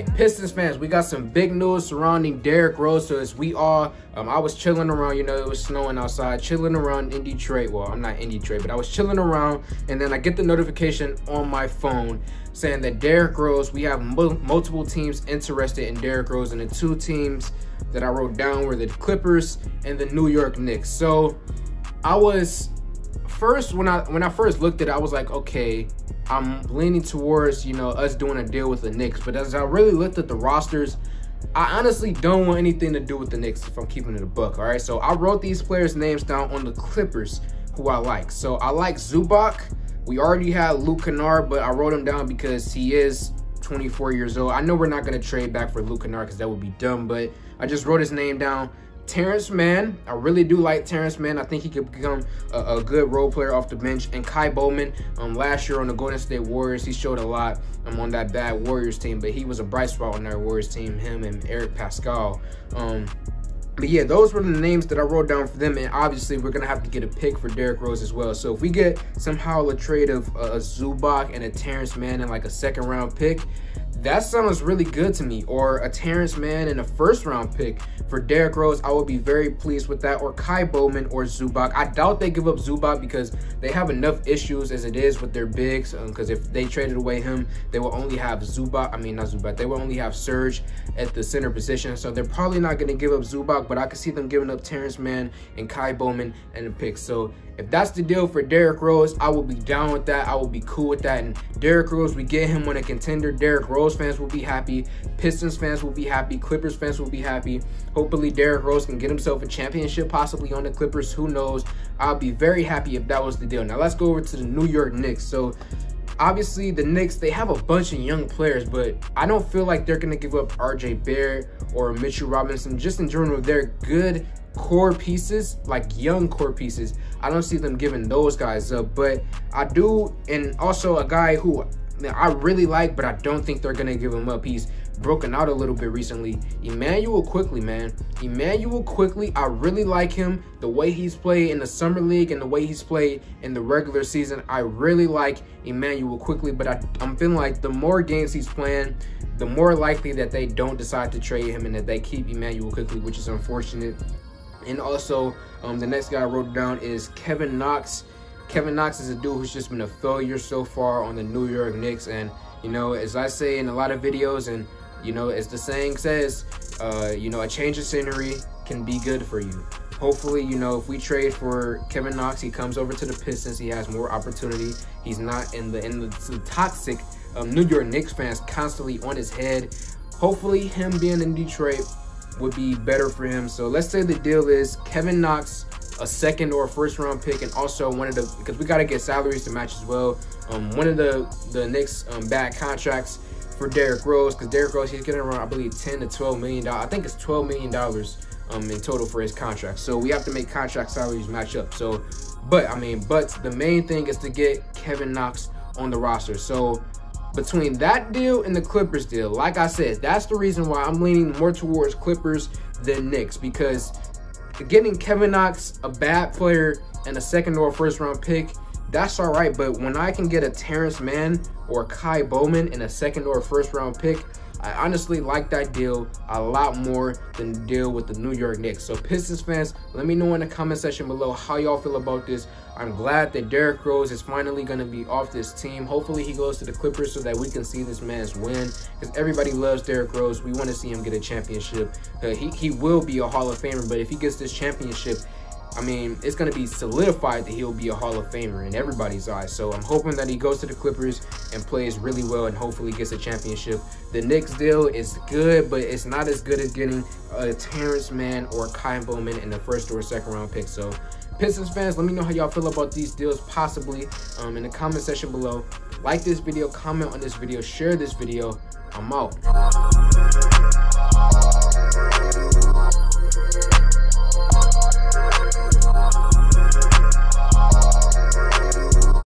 right, Pistons fans, we got some big news surrounding Derrick Rose. So as we all, I was chilling around, you know, it was snowing outside, chilling around in Detroit. Well, I'm not in Detroit, but I was chilling around, and then I get the notification on my phone saying that Derrick Rose, we have multiple teams interested in Derrick Rose, and the two teams that I wrote down were the Clippers and the New York Knicks. So I was first, when I first looked at it, I was like, okay, I'm leaning towards, you know, us doing a deal with the Knicks. But as I really looked at the rosters, I honestly don't want anything to do with the Knicks if I'm keeping it a buck, all right? So I wrote these players' names down on the Clippers who I like. So I like Zubac. We already had Luke Kennard, but I wrote him down because he is 24 years old. I know we're not going to trade back for Luke Kennard because that would be dumb, but I just wrote his name down. Terrence Mann, I really do like Terrence Mann. I think he could become a good role player off the bench. And Kai Bowman, last year on the Golden State Warriors, he showed a lot on that bad Warriors team, but he was a bright spot on that Warriors team, him and Eric Pascal. But yeah, those were the names that I wrote down for them, and obviously we're gonna have to get a pick for Derrick Rose as well. So if we get somehow a trade of a Zubac and a Terrence Mann and like a second-round pick, that sounds really good to me. Or a Terrence Mann and a first-round pick for Derrick Rose, I would be very pleased with that. Or Kai Bowman or Zubac. I doubt they give up Zubac because they have enough issues as it is with their bigs. Because if they traded away him, they will only have they will only have Serge at the center position. So they're probably not going to give up Zubac, but I could see them giving up Terrence Mann and Kai Bowman and a pick. So if that's the deal for Derrick Rose, I will be down with that. I will be cool with that. And Derrick Rose, we get him on a contender. Derrick Rose fans will be happy. Pistons fans will be happy. Clippers fans will be happy. Hopefully, Derrick Rose can get himself a championship, possibly on the Clippers. Who knows? I'll be very happy if that was the deal. Now, let's go over to the New York Knicks. So, obviously, the Knicks, they have a bunch of young players, but I don't feel like they're going to give up RJ Barrett or Mitchell Robinson. Just in general, they're good core pieces, like young core pieces. I don't see them giving those guys up, but I do. And also a guy who I really like, but I don't think they're gonna give him up. He's broken out a little bit recently. Immanuel Quickley, man. Immanuel Quickley, I really like him. The way he's played in the summer league and the way he's played in the regular season, I really like Immanuel Quickley. But I'm feeling like the more games he's playing, the more likely that they don't decide to trade him and that they keep Immanuel Quickley, which is unfortunate. And also, the next guy I wrote down is Kevin Knox. Kevin Knox is a dude who's just been a failure so far on the New York Knicks. And, you know, as I say in a lot of videos, and, you know, as the saying says, you know, a change of scenery can be good for you. Hopefully, you know, if we trade for Kevin Knox, he comes over to the Pistons, he has more opportunity. He's not in the toxic New York Knicks fans constantly on his head. Hopefully, him being in Detroit would be better for him. So let's say the deal is Kevin Knox, a second or a first round pick, and also one of the, because we got to get salaries to match as well, one of the Knicks bad contracts for Derrick Rose, because Derrick Rose, he's getting around, I believe, $10 to $12 million. I think it's $12 million in total for his contract. So we have to make contract salaries match up. So but the main thing is to get Kevin Knox on the roster. So between that deal and the Clippers deal, like I said, that's the reason why I'm leaning more towards Clippers than Knicks, because getting Kevin Knox, a bad player, and a second or first round pick, that's all right. But when I can get a Terrence Mann or Kai Bowman and a second or first round pick, I honestly like that deal a lot more than the deal with the New York Knicks. So Pistons fans, let me know in the comment section below how y'all feel about this. I'm glad that Derrick Rose is finally going to be off this team. Hopefully he goes to the Clippers so that we can see this man's win, because everybody loves Derrick Rose. We want to see him get a championship. He will be a Hall of Famer, but if he gets this championship, I mean, it's going to be solidified that he'll be a Hall of Famer in everybody's eyes. So I'm hoping that he goes to the Clippers and plays really well and hopefully gets a championship. The Knicks deal is good, but it's not as good as getting a Terrence Mann or Kai Bowman in the first or second round pick. So Pistons fans, let me know how y'all feel about these deals, possibly in the comment section below. Like this video, comment on this video, share this video. I'm out.